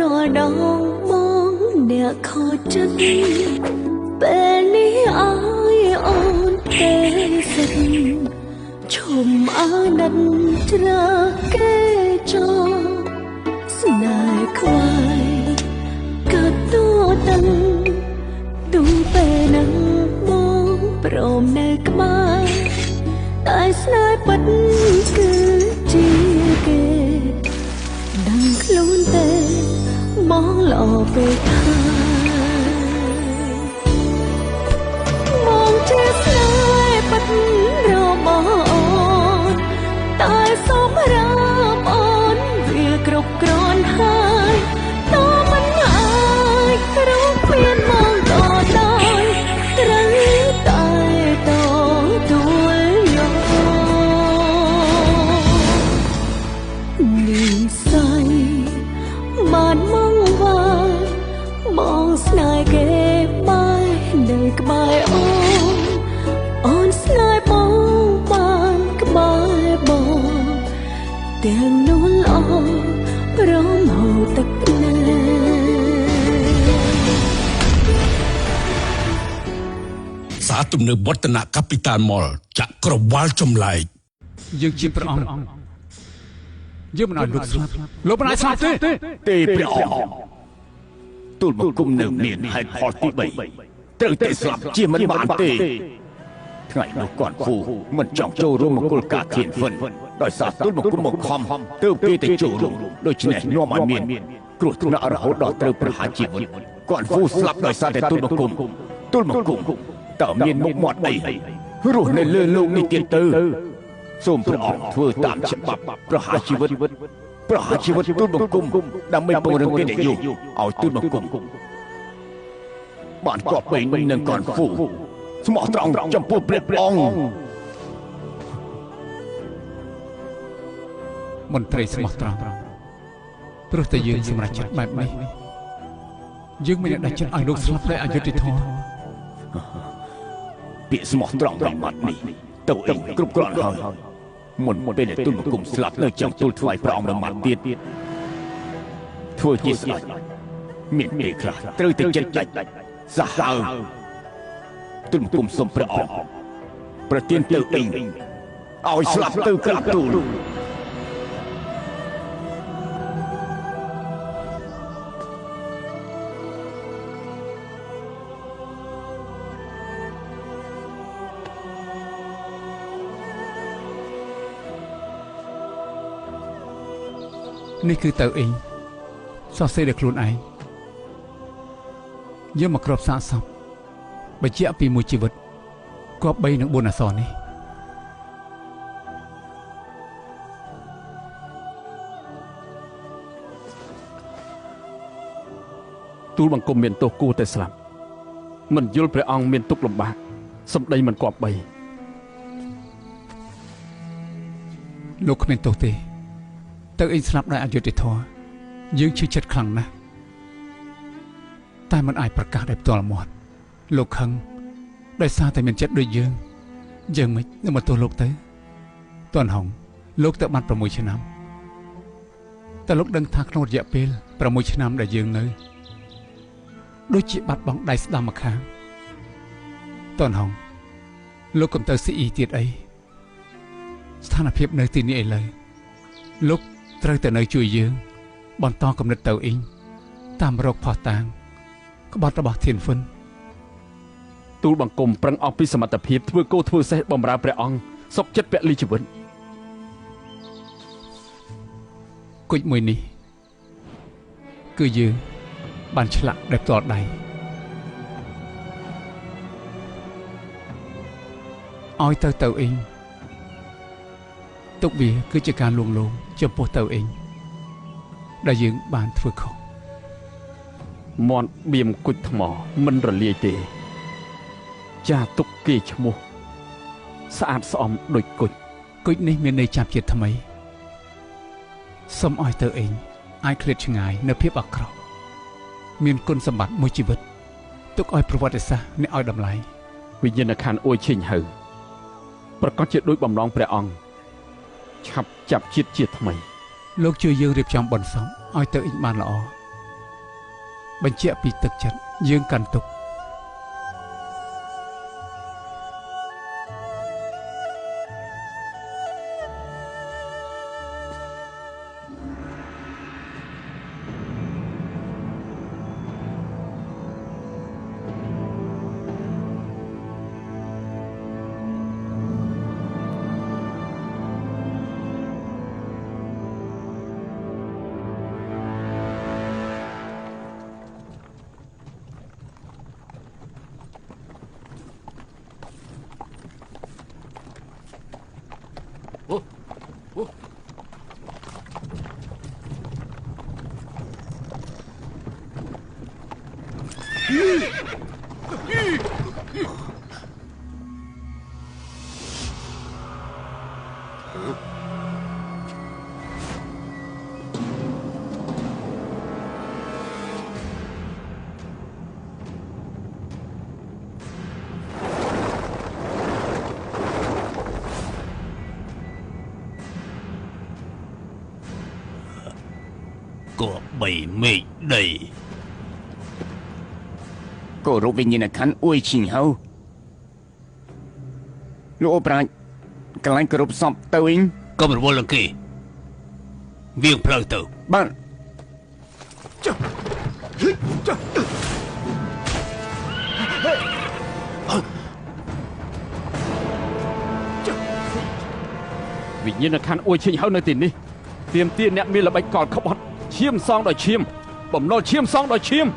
rồi đau mong nè khó chất bên ní ai ôn tê dần chùm á năn tra kê cho snai khoai cà tô tăng tu bê nắng mong brom nơi mai tại snai bất cứ chia kê đằng luôn tê mong lọ về thai mong chết snai bất rò bỏ tại sống ram ôn việc rục rôn hai to mình ai rút viên mong tỏ đôi trắng tại tổ tuổi nhỏ nhìn say màn mong vai mong snai ghé mai đời bài ôn snai bóng ban bài bò tiếng nôn lo rong hồ tắc nè xã tụm nơi bốt tận capital mall chặt cờ wal chôm lại dương chiประองdươngมันลุกสลับลุกมันสลับเต้ ประองตูนมากุมหนึ่งเนียนให้พอที่ใบเติร์เตสลับเจียมันบานเต้ไงลูกก่อนฟูมันจ่องโจรุ่งมากุลกาเทียนฝนโดยสาตูนมากุมมาคอมเติร์เกตโจรุ่งโดยชนะนัวมันเมียนกรุธนาเราดอเติร์ประหารจีบก่อนฟูสลับโดยสาแต่ตูนมากุมต่อเมียนมุกหมดไอ้รู้ในเลื่อนลงในเตียนเตอร์ส้มพระองค์เพื่อตามฉบับประหารชีวิตตุ้นบังกุมดำไม่ปงเรื่องเป็นเด็กอยู่เอาตุ้นบังกุมบ้านก็เป็นหนึ่งก่อนฟูสมองตรองจำพวกเปรียบองมนตรีสมองตรองเพื่อจะยืนสมรจัดแบบนี้ยืนไม่ได้จัดไอ้ลูกสลับได้อายุติทอเปียสมองตรองแบบนี้ตัวเองกรุบกรอนเขาหมดเป็นตุ้นบังกุมสลับเลยจังตุ้นถวายพระองค์ละหมาดเตียนทั่วจิตสลายเมียนเมฆราตรึกติดใจสะหาวตุ้นกุมสมพระองค์ประเทียนเตอเองเอาสลับเตอกระตูนนี่คือเตอเองซอเซ่เด็กครูนไอเยอะมากรอบสะสมไปเจ้าปีมวยชีวิตก็ใบหนังบนอักษรนี่ตูบังกรมเมียนตัวกูแต่สลับมันยุลพระองค์เมียนตุกลำบากสมได้มันกอบใบลูกเมียนตัวเตเตอเองสลับได้อายุติทอยื้อชื่อชัดครั้งนะแต่มันอายประกาศได้ตัวละหมดโลกขังได้ซาแต่เป็นเจ็ดด้วยยังไม่ได้มาตัวโลกเตอตอนหงโลกเตอบันประมวยชนะแต่โลกดังทักโนดเยอะเปลประมวยชนะได้ยังเลยด้วยจีบัดบังได้สดามาค้างตอนหงโลกกำเตอสีอีติดไอสถานเพียบในที่นี้เลยโลกเตอแต่ในช่วยยืงบอลตอกำเนิดเตอเองตามโรคพอตางก็บอลระบาดเทียนฝนตูบังกรมปรังออกพิสมัติเพียบทั่วโก้ทั่วเซบอมราพระองค์ศพเจ็ดเปลีชีวิตกุยมวยนี้คือยืงบานฉลักได้ตลอดใดอ้อยเตอเองตกเบียคือจากการลวงโลงจะโปเตอเองได้ยืงบานทั่วเขามอนเบียมกุยหมอมันระเลียเตจ่าตุกเกชมูสะอาดสะอมโดยกุยนี้มีในจับเจ็ดทำไมสมอ้อยเตอเองไอเคล็ดชงายเนื้อเพียบอักรอบมีนกุลสมบัติมวยชีวิตตุกอ้อยประวัติศาสตร์ในอ้อยดำไหลวิญญาณขันโอยเชิงหือประกอบเจ็ดด้วยบำรองพระองค์ฉับจับจิตทำไมโลกช่วยยื้อเรียบจำบนสมอ้อยเตออีกบานละอ បញ្ជាក់ពីទឹកចិត្តយើងកាន់ទុកក៏បីមេឃដីគោរពវិញ្ញាណក្ខន្ធអួយឈីងហៅលោកអូប្រាជ្ញកន្លែងគោរពសពទៅវិញកុំរវល់នឹងគេវាងផ្លូវទៅបាទវិញ្ញាណក្ខន្ធអួយឈីងហៅនៅទីនេះទាមទារអ្នកមានល្បិចកលក្បត់ឈាមសងដោយឈាមបំណុលឈាមសងដោយឈាម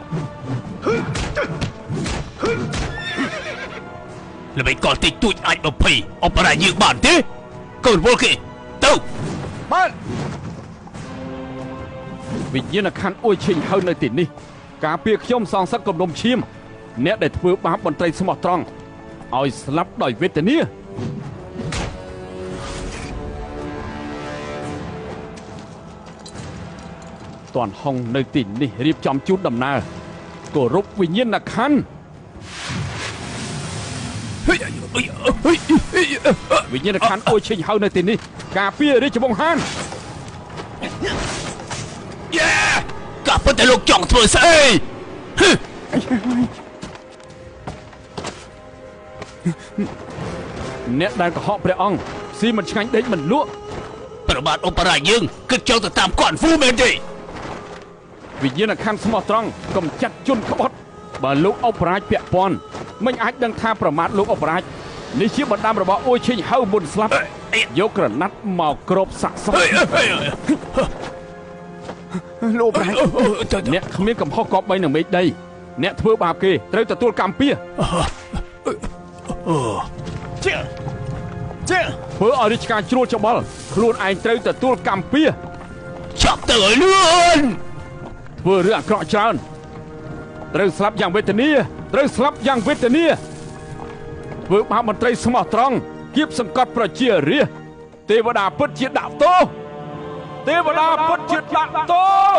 ល្បិចកលតិចតួចអាច20អបរាយើងបានទេកូនវល់គេទៅបានវិញ្ញាណក្ខន្ធអួយឈិញហៅនៅទីនេះការពារខ្ញុំសងសឹកគំនុំឈាមអ្នកដែលធ្វើបាបមន្ត្រីស្មោះត្រង់ឲ្យស្លាប់ដោយវេទនាតាន់ហុងនៅទីនេះរៀបចំជូនដំណើរគោរពវិញ្ញាណក្ខន្ធវិញ្ញាណក្ខន្ធអួយឈិញហៅនៅទីនេះការពាររាជវង្សហានកាពិតតែលោកចង់ធ្វើស្អីអ្នកដែលកុហកព្រះអង្គស៊ីមិនឆ្ងាញ់ដេកមិនលក់ប្របាទអបរាជយើងគិតចង់ទៅតាមគាត់ហ្វូមែនទេវិញ្ញាណក្ខន្ធស្មោះត្រង់កុំចាត់ជន់ក្បត់បើលោកអបរាជពាក់ព័ន្ធមិនអាចដឹងថាប្រមាថលោកអបរាជនេះជាបណ្ដាំរបស់អួយឈិញហៅមុនស្លាប់យកក្រណាត់មកគ្របសាក់សោះលោកប្រែអ្នកគ្មានកំហុសគប្បីនឹងមេឃដីអ្នកធ្វើបាបគេត្រូវទទួលកម្មពៀចេះធ្វើឲ្យរាជការជ្រួលច្បល់ខ្លួនឯងត្រូវទទួលកម្មពៀចាប់ទៅឲ្យលឿនធ្វើរឿងអាក្រក់ច្រើនត្រូវស្លាប់យ៉ាងវេទនាត្រូវស្លាប់យ៉ាងវេទនាធ្វើបាបមន្ត្រីស្មោះត្រង់គៀបសង្កត់ប្រជារាស្ត្រទេវតាពិតជាដាក់ទោសទេវតាពិតជាដាក់ទោស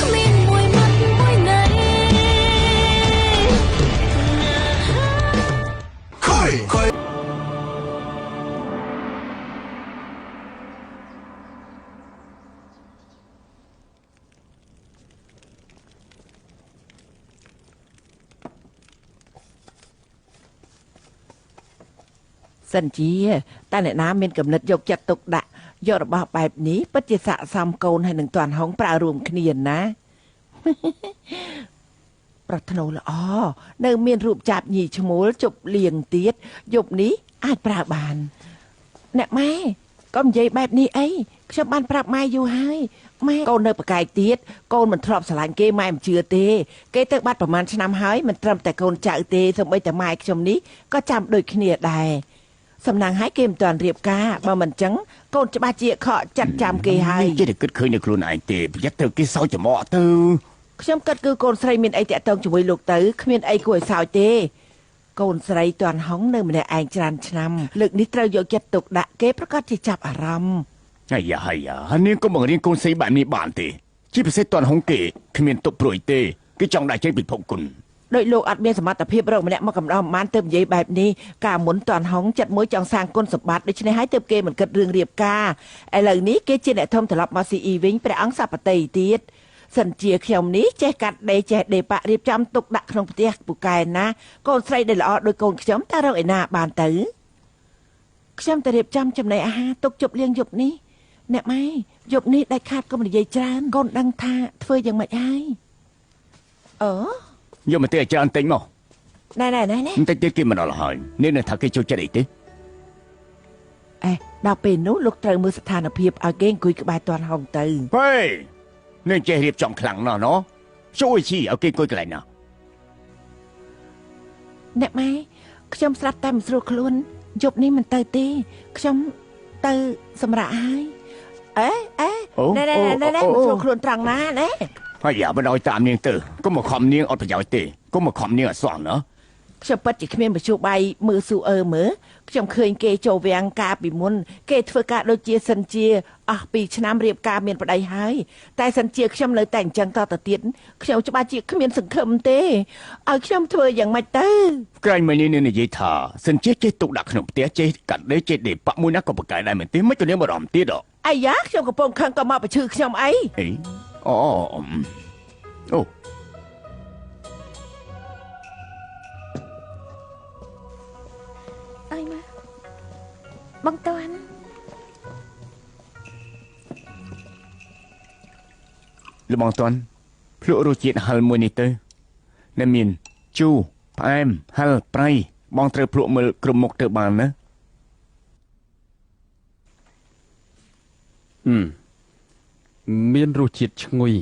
គ្មានមួយមាត់មួយណែខុយសិនជាតែអ្នកណាមានកំណត់យកចិត្តទុកដាក់យករបស់បែបនេះពិតជាស័ក្តិសមកូនហើយនឹងតាន់ហុងប្រើរួមគ្នាណាប្រថ្នូល្អនៅមានរូបចាប់ញីឈ្មោលជប់លៀងទៀតយប់នេះអាចប្រើបានអ្នកម៉ែកុំនិយាយបែបនេះអីខ្ញុំបានប្រាប់ម៉ែយូរហើយម៉ែកូននៅប្រកែកទៀតកូនមិនធ្លាប់ស្រឡាញ់គេម៉ែមិនជឿទេគេទៅបាត់ប្រហែលឆ្នាំហើយមិនត្រឹមតែកូនចៅទេសូម្បីតែម៉ែខ្ញុំនេះក៏ចាំដូចគ្នាដែរសំណាងឲ្យគេមិនទាន់រៀបការបើមិនចឹងកូនច្បាស់ជាខកចាត់ចាំគេហើយចេះតែគិតឃើញនៅខ្លួនឯងទេប្រយ័ត្នត្រូវគេសោយច្រមុះទៅខ្ញុំគិតគឺកូនស្រីមានអីតាក់ទងជាមួយលោកទៅគ្មានអីគួរឲ្យសោយទេកូនស្រីតាន់ហុងនៅម្នាក់ឯងច្រើនឆ្នាំលើកនេះត្រូវយកចិត្តទុកដាក់គេប្រកាសជាចាប់អារម្មណ៍ហើយនាងក៏បង្រៀនកូនស្រីបែបនេះបានទេជាពិសេសតាន់ហុងគេគ្មានទុកព្រួយទេគេចង់ដាក់ចេញពិភពគុណដោយលោកអត់មានសមត្ថភាពរកម្នាក់មកកំដរមិនបានទៅនិយាយបែបនេះកាលមុនតាន់ហុងចិត្តមួយចង់សាងគុណសម្បត្តិដូច្នេះហើយទើបគេមិនគិតរឿងរៀបការឥឡូវនេះគេជាអ្នកធំត្រឡប់មកស៊ីអ៊ីវិញព្រះអង្គសពតិទៀត សិនជាខ្ញុំនេះចេះកាត់ដេរចេះដេរប៉ាក់រៀបចំទុកដាក់ក្នុងផ្ទះពូកែណាកូនស្រីដែលល្អដោយកូនខ្ញុំតើរកឯណាបានទៅខ្ញុំទៅរៀបចំចំណីអាហារទុកជប់លៀងយប់នេះអ្នកម៉ែយប់នេះដាច់ខាតកុំនិយាយច្រើនកូនដឹងថាធ្វើយ៉ាងម៉េចហើយយកមកទេច្រើនតិចមកណែបន្តិចទៀតគេមិនដល់ហើយនេះនឹងថាគេចូលចិត្តអីទេដល់ពេលនោះលោកត្រូវមើលស្ថានភាពឲ្យគេអង្គុយក្បែរតាន់ហងទៅហេនឹងចេះរៀបចំខ្លាំងណាស់ណោះជួយឈីឲ្យគេអង្គុយកន្លែងណាអ្នកម៉ែខ្ញុំស្រាប់តែមិនស្រួលខ្លួនយប់នេះមិនទៅទេខ្ញុំទៅសម្រាប់ហើយណែមិនស្រួលខ្លួនត្រង់ណាណែហើយយ៉ាមិនឲ្យតាមនាងទៅកុំមកខំនាងអត់ប្រយោជន៍ទេកុំមកខំនាងអត់សោះណាខ្ញុំពិតជាគ្មានមជ្ឈបាយមើលស៊ូមើលខ្ញុំឃើញគេចូលវាំងការពីមុនគេធ្វើការដូចជាសិនជាអស់2ឆ្នាំរៀបការមានប្តីហើយតែសិនជាខ្ញុំនៅតែអញ្ចឹងតទៅទៀតខ្ញុំច្បាស់ជាគ្មានសង្ឃឹមទេឲ្យខ្ញុំធ្វើយ៉ាងម៉េចទៅក្រែងមិញនេះនិយាយថាសិនជាចេះទុកដាក់ក្នុងផ្ទះចេះកាត់ដេរចេះដេរប៉ាក់មួយណាក៏ប្រកែកដែរមែនទេមិនក៏នាងបារម្ភទៀតអាយ៉ាខ្ញុំកំពុងខឹងក៏មកបញ្ឈឺខ្ញុំអីអូអីមកបងតាន់លបងតាន់ភ្លក់រសជាតិហឹលមួយនេះទៅនៅមានជូរផ្អែមហឹលប្រៃបងត្រូវភ្លក់មើលគ្រប់មុខទៅបានណាមានរសជាតិឈ្ងុយ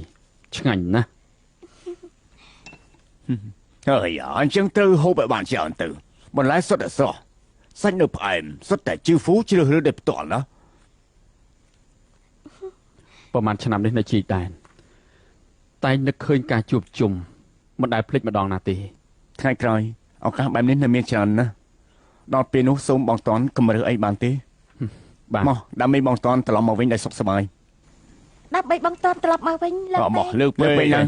ឆ្ងាញ់ណាស់ហើយអញ្ចឹងត្រូវហូបឲ្យបានច្រើនទៅបន្លែសុទ្ធតែស្រស់សាច់នៅផ្អែមសុទ្ធតែជឿហ្វូជ្រើសរើសដោយផ្ទាល់ណាប្រហែលឆ្នាំនេះនៅជីដែនតែនឹកឃើញការជួបជុំមិនដែលភ្លេចម្ដងណាទេថ្ងៃក្រោយឱកាសបែបនេះនៅមានច្រើនណាស់ដល់ពេលនោះសូមបងតន់កុំរើសអីបានទេបាទមកដើម្បីបងតន់ត្រឡប់មកវិញដោយសុខសប្បាយដើម្បីបងតាន់ត្រឡប់មកវិញលើកមកលើកពេកណា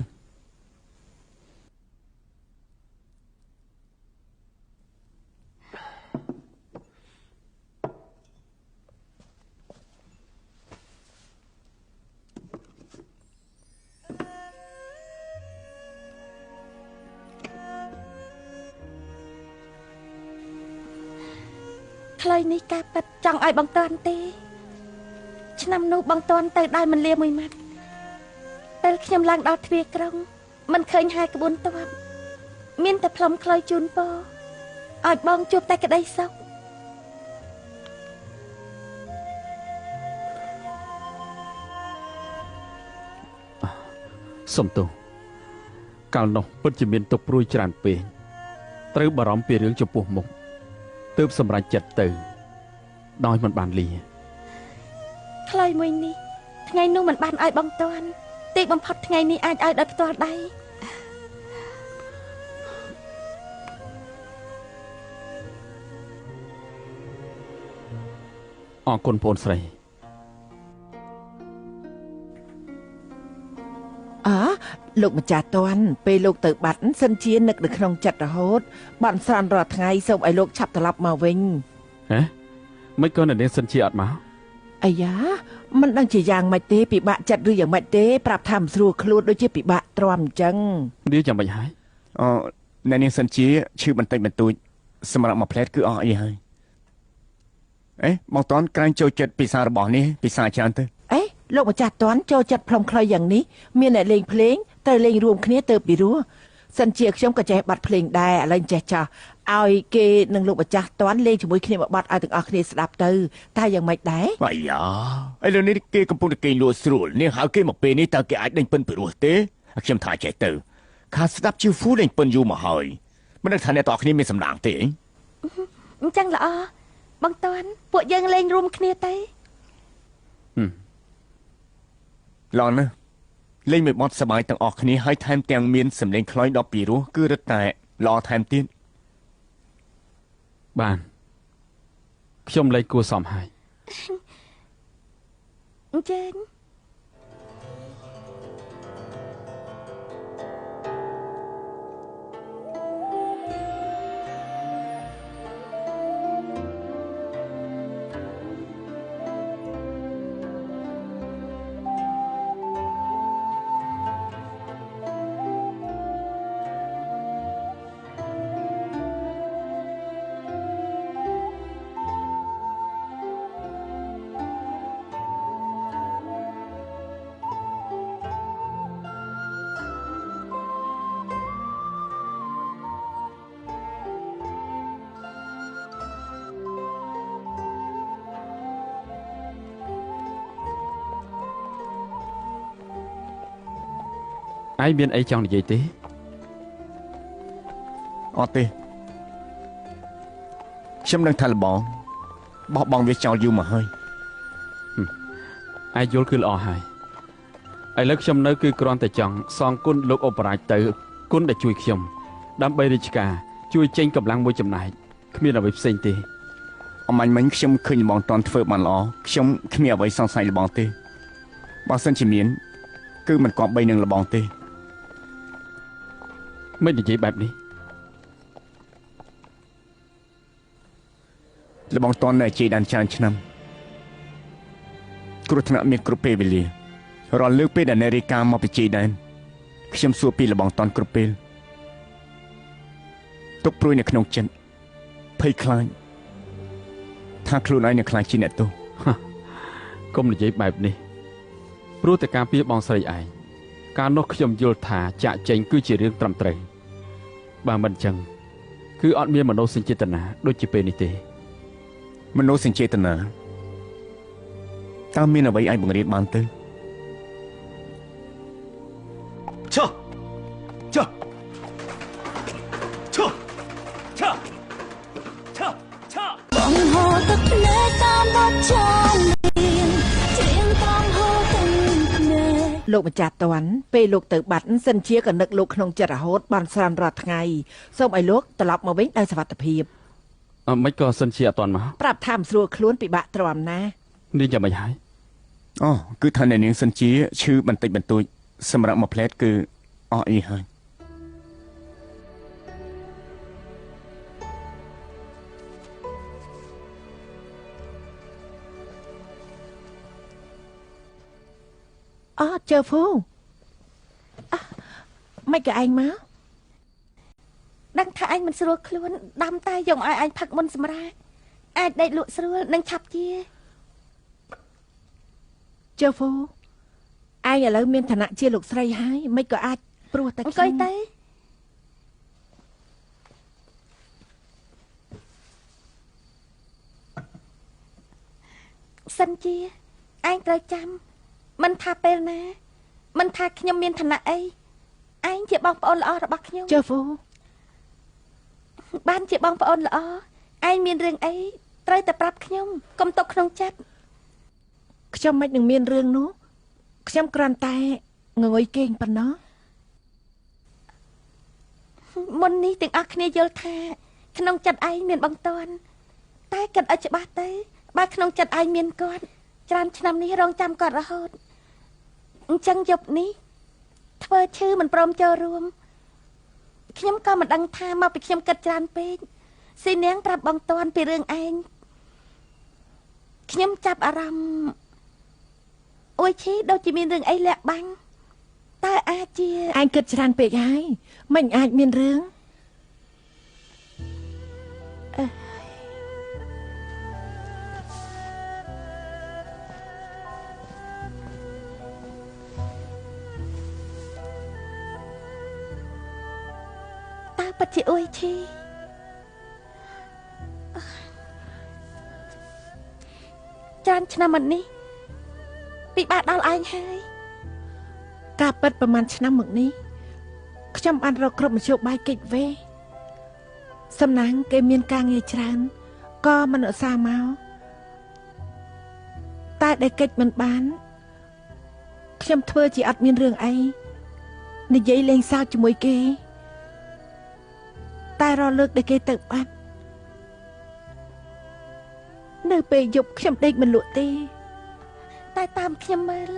ខ្លីនេះការប៉ັດចង់ឲ្យបងតាន់ទេឆ្នាំនោះបងតាន់ទៅដែរមិនលាមួយម៉ាត់ពេលខ្ញុំឡើងដល់ទ្វារក្រុងមិនឃើញហែក្បួនទ័ពមានតែផ្លុំខ្លីជូនពរឲ្យបងជួបតែក្តីសុខសុំទោសកាលនោះពិតជាមានទុកព្រួយច្រើនពេកត្រូវបារម្ភពីរឿងចំពោះមុខទើបសម្រេចចិត្តទៅដោយមិនបានលាខ្លីមួយនេះថ្ងៃនោះមិនបានឲ្យបងតាន់ទីបំផុតថ្ងៃនេះអាចឲ្យដោយផ្ទាល់ដៃអរគុណបងស្រីលោកម្ចាស់តាន់ពេលលោកទៅបាត់សិនជានឹកនៅក្នុងចិត្តរហូតបានស្រន់រាល់ថ្ងៃសូមឲ្យលោកឆាប់ត្រឡប់មកវិញហ៎មិនក៏នៅនាងសិនជាអត់មកអាយ៉ាមិនដឹងជាយ៉ាងម៉េចទេពិបាកចិត្តឬយ៉ាងម៉េចទេប្រាប់ថាមិនស្រួលខ្លួនដូចជាពិបាកទ្រាំអញ្ចឹងនេះយ៉ាងម៉េចហើយនៅនាងសិនជាឈឺបន្តិចបន្តួចសម្រាប់មួយផ្លែតគឺអស់អីហើយបងតន់ក្រែងចូលចិត្តពិសារបស់នេះពិសាច្រើនទៅលោកម្ចាស់តាន់ចូលចិត្តផ្លុំខ្លីយ៉ាងនេះមានអ្នកលេងភ្លេងត្រូវលេងរួមគ្នាទៅពីរោះសិនជាខ្ញុំក៏ចេះបាត់ភ្លេងដែរឥឡូវចេះចាស់ឲ្យគេនឹងលោកម្ចាស់តាន់លេងជាមួយគ្នាមកបាត់ឲ្យទាំងអស់គ្នាស្ដាប់ទៅតែយ៉ាងម៉េចដែរអាយ៉ាឥឡូវនេះគេកំពុងតែគេងលក់ស្រួលនេះហៅគេមកពេលនេះតើគេអាចដេញពិនពីរោះទេខ្ញុំថាចេះទៅខាស្ដាប់ជឿហ្វូដេញពិនយូរមកហើយមិនដឹងថាអ្នកទាំងអស់គ្នាមានសម្ដាងទេអញ្ចឹងល្អបងតាន់ពួកយើងលេងរួមគ្នាទៅឡនណាលេងមួយបទសប្បាយទាំងអស់គ្នាហើយថែមទាំងមានសម្លេងខ្លុយដល់ពីរោះគឺរឹតតែល្អថែមទៀតបានខ្ញុំលេងគួរសមហើយអញ្ចឹង ឯងមានអីចង់និយាយទេអត់ទេខ្ញុំនឹងថាលបងបោះបង់វាចោលយូរមកហើយឯងយល់គឺល្អហើយឥឡូវខ្ញុំនៅគឺគ្រាន់តែចង់សងគុណលោកអូបរាជទៅគុណដែលជួយខ្ញុំដើម្បីរាជការជួយចេញកម្លាំងមួយចំណែកគ្មានអ្វីផ្សេងទេអមាញ់មិញខ្ញុំឃើញលបងតន់ធ្វើបានល្អខ្ញុំគ្មានអ្វីសង្ស័យលបងទេបើសិនជាមានគឺមិនគប្បីនឹងលបងទេមិននិយាយបែបនេះលបងតន់នៅជ័យដានច្រើនឆ្នាំគ្រោះថ្នាក់មានគ្រប់ពេលវេលារាល់លើកពេលដែលនារីកាមកពីជ័យដែនខ្ញុំសួរពីលបងតន់គ្រប់ពេលទុកព្រួយនៅក្នុងចិត្តភ័យខ្លាចថាខ្លួនឯងនឹងខ្លាចជាអ្នកទោសកុំនិយាយបែបនេះព្រោះតែការពារបងស្រីឯងការនោះខ្ញុំយល់ថាចាក់ចែងគឺជារឿងត្រឹមត្រូវបើមិនចឹងគឺអត់មានមនោសញ្ចេតនាដូចជាពេលនេះទេមនោសញ្ចេតនាតើមានអ្វីអាចបង្រៀនបានទៅឈើឈើឈើឈើឈើឈើបងហូរទឹកភ្នែកតាមបទចំរៀងច្រៀងតាមហូរទឹកភ្នែកលោកម្ចាស់តន់ពេលលោកទៅបាត់សិនជាក៏នឹកលោកក្នុងចិត្តរហូតបានស្រានរាល់ថ្ងៃសូមឲ្យលោកត្រឡប់មកវិញដោយសុវត្ថិភាពមិនក៏សិនជាអត់ទាន់មកប្រាប់ថាមិនស្រួលខ្លួនពិបាកទ្រាំណានេះយ៉ាងម៉េចហើយអូគឺថាអ្នកនាងសិនជាឈឺបន្តិចបន្តួចសម្រាប់មួយផ្លែតគឺអស់អីហើយជើហ្វូមិនក៏ឯងមកដឹងថាឯងមិនស្រួលខ្លួនដាំតែយកឲ្យឯងផឹកមុនសម្រាប់អាចដេកលក់ស្រួលនឹងឆាប់ជាជើហ្វូឯងឥឡូវមានឋានៈជាលោកស្រីហើយមិនក៏អាចព្រោះតែអង្គុយទៅសិនជាឯងត្រូវចាំមិនថាពេលណាមិនថាខ្ញុំមានឋានៈអីឯងជាបងប្អូនល្អរបស់ខ្ញុំជើហ្វូបានជាបងប្អូនល្អឯងមានរឿងអីត្រូវតែប្រាប់ខ្ញុំកុំទុកក្នុងចិត្តខ្ញុំមិននឹងមានរឿងនោះខ្ញុំគ្រាន់តែងងុយគេងប៉ុណ្ណោះមុននេះទាំងអស់គ្នាយល់ថាក្នុងចិត្តឯងមានបងតន់តែគិតឲ្យច្បាស់ទៅបើក្នុងចិត្តឯងមានគាត់ច្រើនឆ្នាំនេះរងចាំគាត់រហូតអញ្ចឹងយប់នេះធ្វើឈឺមិនព្រមចូលរួមខ្ញុំក៏មិនដឹងថាមកពីខ្ញុំគិតច្រើនពេកស៊ីនាងប្រាប់បងតន់ពីរឿងឯងខ្ញុំចាប់អារម្មណ៍អួយឈីដូចជាមានរឿងអីលាក់បាំងតើអាចជាឯងគិតច្រើនពេកហើយមិនអាចមានរឿងពិតជាអួយឈីច្រើនឆ្នាំមកនេះពិបាកដល់ឯងហើយការពិតប្រហែលឆ្នាំមកនេះខ្ញុំបានរកគ្រប់មធ្យោបាយកិច្ចវេសំណាងគេមានការងារច្រើនក៏មិនឧស្សាហ៍មកតែដែលកិច្ចមិនបានខ្ញុំធ្វើជាអត់មានរឿងអីនិយាយលេងសើចជាមួយគេតែរលើកដែលគេទៅបាត់នៅពេលយប់ខ្ញុំដេកមិនលក់ទេតែតាមខ្ញុំមើល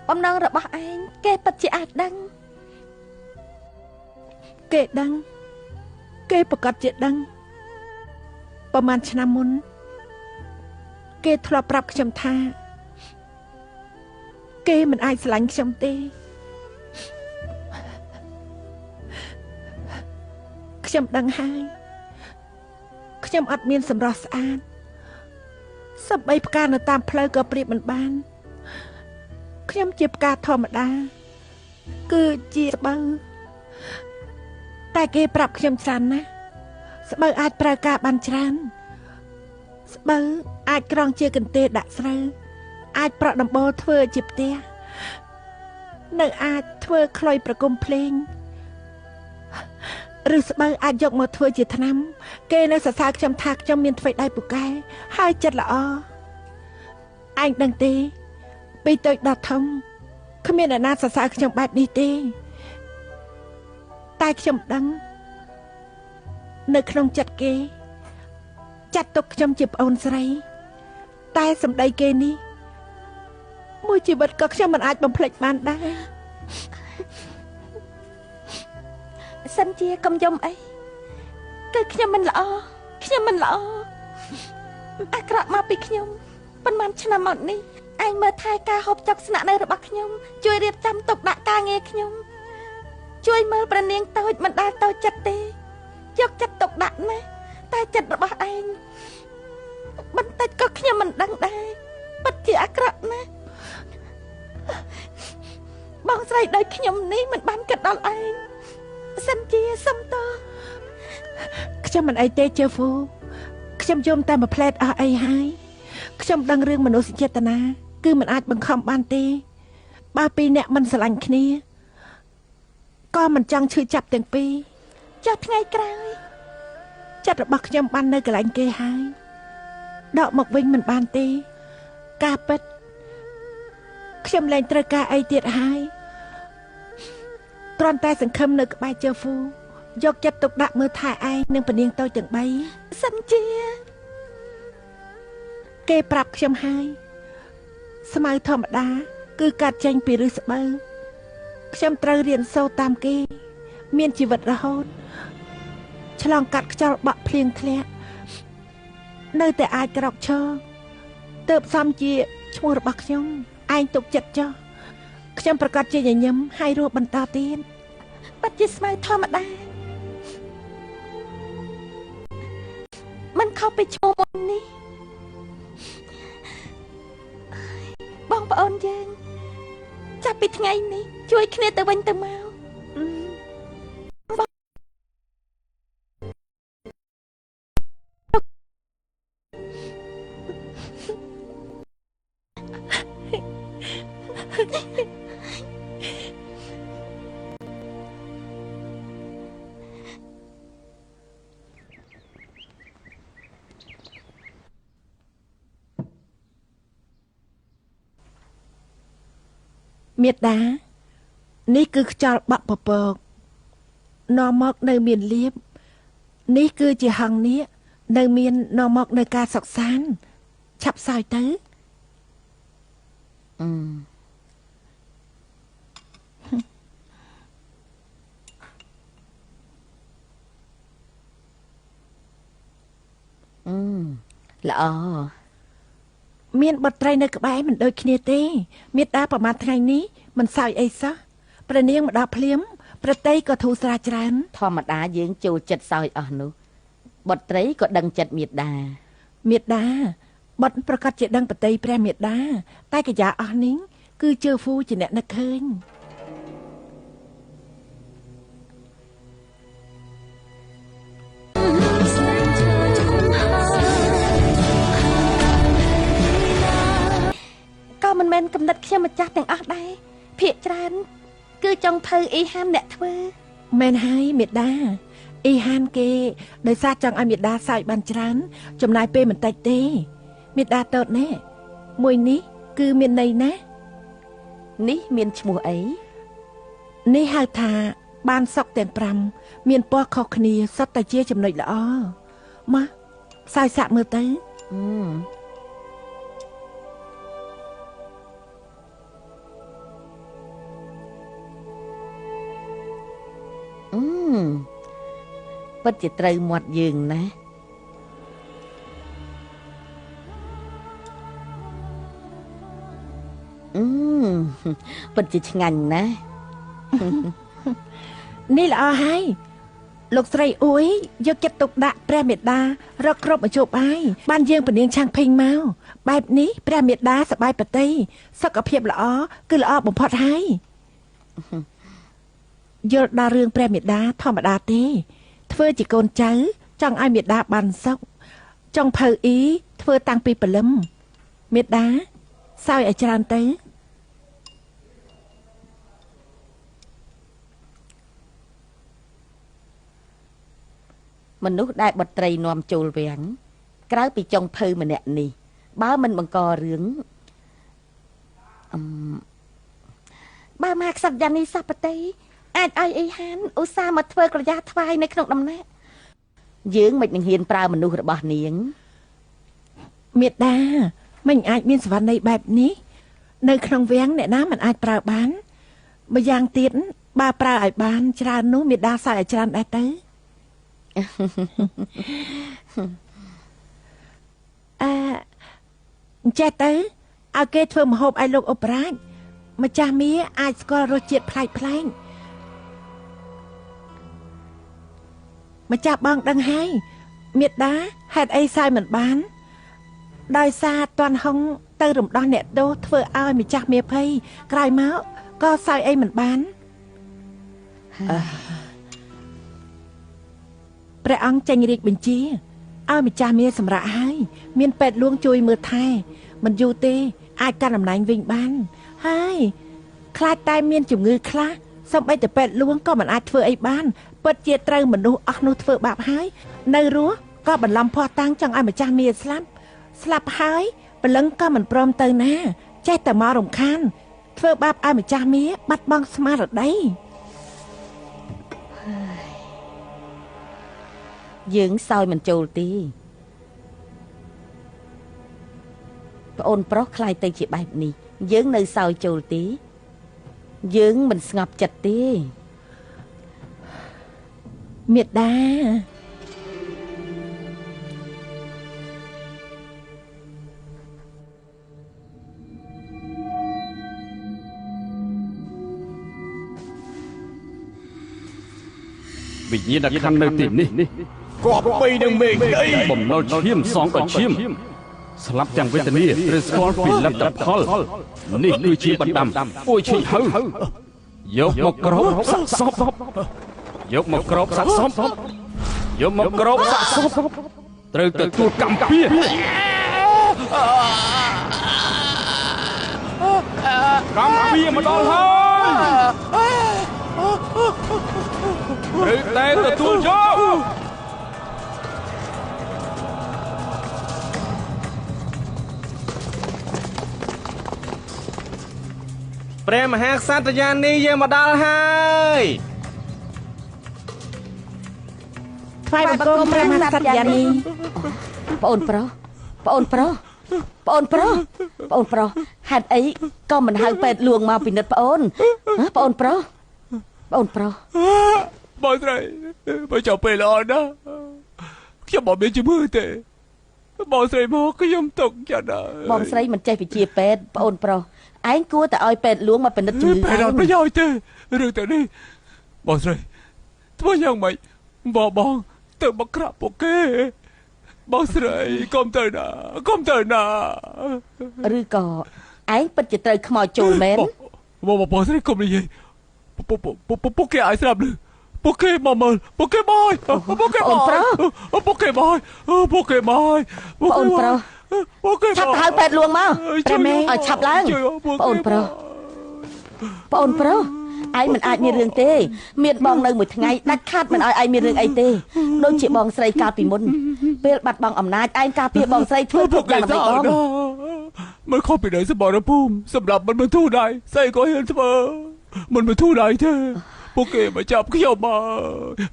បំណងរបស់ឯងគេពិតជាអាចដឹងគេដឹងគេប្រកាសជាដឹងប្រហែលឆ្នាំមុនគេធ្លាប់ប្រាប់ខ្ញុំថាគេមិនអាចស្រឡាញ់ខ្ញុំទេខ្ញុំដឹងហើយខ្ញុំអត់មានសម្រស់ស្អាតសម្បីផ្កានៅតាមផ្លូវក៏ប្រៀបមិនបានខ្ញុំជាផ្កាធម្មតាគឺជាស្បូវតែគេប្រាប់ខ្ញុំច្រើនណាស់ស្បូវអាចប្រើការបានច្រើនស្បូវអាចក្រងជាកន្ទេលដាក់ស្រូវអាចប្រក់ដំបូលធ្វើជាផ្ទះ នៅអាចធ្វើខ្លុយប្រគំភ្លេងឬស្បូវអាចយកមកធ្វើជាថ្នាំគេនៅសរសើរខ្ញុំថាខ្ញុំមានធ្វើដៃពូកែហើយចិត្តល្អឯងដឹងទេពីតូចដល់ធំគ្មានអ្នកណាសរសើរខ្ញុំបែបនេះទេតែខ្ញុំដឹងនៅក្នុងចិត្តគេចាត់ទុកខ្ញុំជាប្អូនស្រីតែសម្ដីគេនេះមួយជីវិតក៏ខ្ញុំមិនអាចបំភ្លេចបានដែរសិនជាកុំយំអីគឺខ្ញុំមិនល្អអាក្រក់មកពីខ្ញុំប៉ុន្មានឆ្នាំមកនេះឯងមើលថែការហូបចុកស្នាក់នៅរបស់ខ្ញុំជួយរៀបចំទុកដាក់ការងារខ្ញុំជួយមើលប្រនាងតូចមិនដែលតូចចិត្តទេយកចិត្តទុកដាក់ណាស់តែចិត្តរបស់ឯងបន្តិចក៏ខ្ញុំមិនដឹងដែរពិតជាអាក្រក់ណាស់បងស្រីដោយខ្ញុំនេះមិនបានគិតដល់ឯងសិនជាសុំតើខ្ញុំមិនអីទេជើហ្វូខ្ញុំយំតែមួយផ្លែតអស់អីហើយខ្ញុំដឹងរឿងមនុស្សចេតនាគឺមិនអាចបង្ខំបានទេបើពីរអ្នកមិនស្រឡាញ់គ្នាក៏មិនចង់ឈឺចាប់ទាំងពីរចុះថ្ងៃក្រោយចិត្តរបស់ខ្ញុំបាននៅកន្លែងគេហើយដកមកវិញមិនបានទេការពិតខ្ញុំលែងត្រូវការអីទៀតហើយគ្រាន់តែសង្ឃឹមនៅក្បែរជើហ្វូយកចិត្តទុកដាក់មើលថែឯងនិងពនាងតូចទាំង3សិនជាគេប្រាប់ខ្ញុំហើយស្មៅធម្មតាគឺកាត់ចេញពីឫសស្បូវខ្ញុំត្រូវរៀនសូត្រតាមគេមានជីវិតរហូតឆ្លងកាត់ខ្យល់បក់ភ្លៀងធ្លាក់នៅតែអាចក្រោកឈរទើបសំជាឈ្មោះរបស់ខ្ញុំឯងទុកចិត្តចុះខ្ញុំប្រកាសជាញញឹមហើយរស់បន្តទៀតពិតជាស្មៅធម្មតាមិនខុសពីឈ្មោះមុននេះបងប្អូនយើងចាប់ពីថ្ងៃនេះជួយគ្នាទៅវិញទៅមកមេដានេះគឺខ្យល់បក់ពពកនាំមកនៅមានលៀបនេះគឺជាហង្សនាគនៅមាននាំមកនៅការសុខសាន្តឆាប់សោយទៅល្អមានបត្រីនៅក្បែរមិនដូចគ្នាទេមេដាប្រហែលថ្ងៃនេះមិនសោយអីសោះព្រះនាងមកដល់ភ្លាមប្រតីក៏ធូរស្រាលច្រើនធម្មតាយើងចូលចិត្តសោយអស់នោះបត្រីក៏ដឹងចិត្តមេដាបត់ប្រកាសជាដឹងប្រតីព្រះមេដាតែកាយាអស់នេះគឺជើហ្វូជាអ្នកនឹកឃើញក៏មិនមែនកំណត់ខ្ញុំម្ចាស់ទាំងអស់ដែរភាកច្រើនគឺចង់ភៅអ៊ីហានអ្នកធ្វើមែនហើយមេដាអ៊ីហានគេដោយសារចង់ឲ្យមេដាសើចបានច្រើនចំណាយពេលបន្តិចទេមេដាតូចណែមួយនេះគឺមានន័យណានេះមានឈ្មោះអីនេះហៅថាបានសុកទាំង5មានពណ៌ខុសគ្នាសុទ្ធតែជាចំណុចល្អមកសើចសាក់មើលទៅពិតជាត្រូវមាត់យើងណាពិតជាឆ្ងាញ់ណាស់នេះល្អហើយលោកស្រីអ៊ួយយកចិត្តទុកដាក់ព្រះមេដារកគ្រប់មជ្ឈបាយបានយើងពនាងឆាំងភេងមកបែបនេះព្រះមេដាសប្បាយប្រតិសុខភាពល្អគឺល្អបំផុតហើយយល់ដល់រឿងព្រះមេដាធម្មតាទេធ្វើជាកូនចៅចង់ឲ្យមេដាបានសុខចង់ភៅអ៊ីធ្វើតាំងពីព្រលឹមមេដាសោយឲ្យច្រើនទៅ មនុស្សដែលបត្រីនាំចូលវាំងក្រៅពីចុងភៅម្នាក់នេះបើមិនបង្ករឿងបើមកក្សត្រយ៉ាងនេះសពតិអាចឲ្យអីហានឧស្សាហ៍មកធ្វើក្រយ៉ាថ្វាយនៅក្នុងដំណាក់យើងមិននឹងហ៊ានប្រើមនុស្សរបស់នាងមេដាមិនអាចមានសវណ្ណីបែបនេះនៅក្នុងវាំងអ្នកណាមិនអាចប្រើបានម្យ៉ាងទៀតបើប្រើឲ្យបានច្រើននោះមេដាសើឲ្យច្រើនដែរទៅចេះទៅឲ្យគេធ្វើម្ហូបឲ្យលោកអ៊ុបរាជម្ចាស់មាអាចស្គាល់រសជាតិប្លែកម្ចាស់បងដឹងហើយមេដាហេតុអីសើមិនបានដោយសារតន់ហុងទៅរំដោះអ្នកទោសធ្វើឲ្យម្ចាស់មាភ័យក្រោយមកក៏សើអីមិនបានព្រះអង្គចេញរាជបញ្ជាឲ្យម្ចាស់មាសម្រាប់ហើយមានពេទ្យលួងជួយមើលថែមិនយូរទេអាចកាន់តំណែងវិញបានហើយខ្លាចតែមានជំងឺខ្លះសូម្បីតែពេទ្យលួងក៏មិនអាចធ្វើអីបានពិតជាត្រូវមនុស្សអស់នោះធ្វើបាបហើយនៅរស់ក៏បន្លំភ័ស្តុតាងចង់ឲ្យម្ចាស់មាស្លាប់ហើយព្រលឹងក៏មិនព្រមទៅណាចេះតែមករំខានធ្វើបាបឲ្យម្ចាស់មាបាត់បង់ស្មារតីយើងសោយមិនចូលទេប្អូនប្រុសខ្លាយទៅជាបែបនេះយើងនៅសោយចូលទេយើងមិនស្ងប់ចិត្តទេមេដា វិញ្ញាណខណ្ឌនៅទីនេះគប្បីនឹងមេឃអីបំណុលឈាមសងក៏ឈាមស្លាប់ទាំងវេទនាឬស្គាល់ពីលទ្ធផលនេះគឺជាបណ្ដាំពួយឈីហៅយកមកក្របសាក់សពយកមកក្របសាក់សពយកមកក្របសាក់សពត្រូវទទួលកម្មពៀកម្មពៀមកដល់ហើយឬតែទទួលយកព្រះមហាក្សត្រយានីយាងមកដល់ហើយថ្វាយបង្គំព្រះមហាក្សត្រយានីប្អូនប្រុសហេតុអីក៏មិនហៅពេទ្យលួងមកពិនិត្យប្អូនប្អូនប្រុសបងស្រីបើចង់ពេលល្អណាស់ខ្ញុំមិនមានជំងឺទេបងស្រីមកខ្ញុំទុកចិត្តហើយបងស្រីមិនចេះវិជាពេទ្យប្អូនប្រុសឯងគួរតែឲ្យពេទ្យលួងមកពិនិត្យជំងឺពេទ្យអត់ប្រយោជន៍ទេរឿងទៅនេះបងស្រីធ្វើយ៉ាងម៉េចបងទៅមកក្រាបពួកគេបងស្រីកុំទៅណាឬក៏ឯងពិតជាត្រូវខ្មោចចូលមែនបងស្រីកុំនិយាយពួកគេឲ្យស្រាប់ឬពួកគេមកមើលពួកគេមកឆាប់ហៅពេទ្យលួងមកព្រះមេឲ្យឆាប់ឡើងប្អូនប្រុសឯងមិនអាចមានរឿងទេមានបងនៅមួយថ្ងៃដាច់ខាត់មិនឲ្យឯងមានរឿងអីទេដូចជាបងស្រីកាលពីមុនពេលបាត់បង់អំណាចឯងការពារបងស្រីធ្វើគ្រប់យ៉ាងដើម្បីបងមិនខុសពីដីសមរភូមិសម្រាប់មិនធូរដៃស្អីក៏ហ៊ានធ្វើមិនធូរដៃទេពួកគេមកចាប់ខ្ញុំម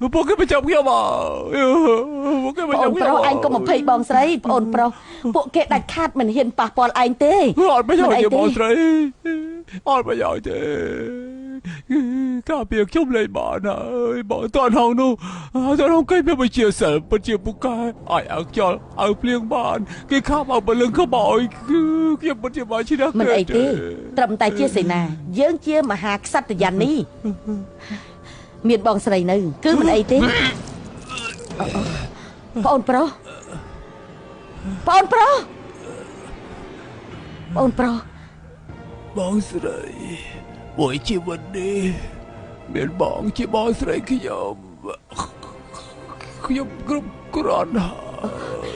កពួកគេមកចាប់ខ្ញុំប្រុសឯងកុំបំភ័យបងស្រីប្អូនប្រុសពួកគេដាច់ខាត់មិនហ៊ានប៉ះពាល់ឯងទេអត់ប្រយោជន៍ទេបងស្រីអត់ប្រយោជន៍ទេការពារខ្ញុំលេងបានហើយបងតន់ហងនោះតន់ហងគេមានវិជាសិលពិតជាពូកែឲ្យអើខ្យល់ឲ្យភ្លៀងបានគេខាប់ឲ្យបលឹងក៏បោយខ្ញុំពិតជាមកឈ្នះមិនអីទេត្រឹមតែជាសេនាយើងជាមហាក្សត្រយានីមានបងស្រីនៅគឺមិនអីទេប្អូនប្រុសបងស្រីមួយជីវិតនេះមានបងជាបងស្រីខ្ញុំគ្រប់គ្រាន់ហើយ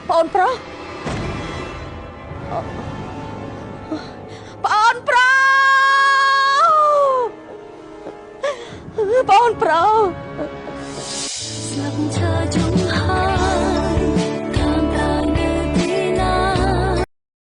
ប្អូនប្រុស បងប្រុស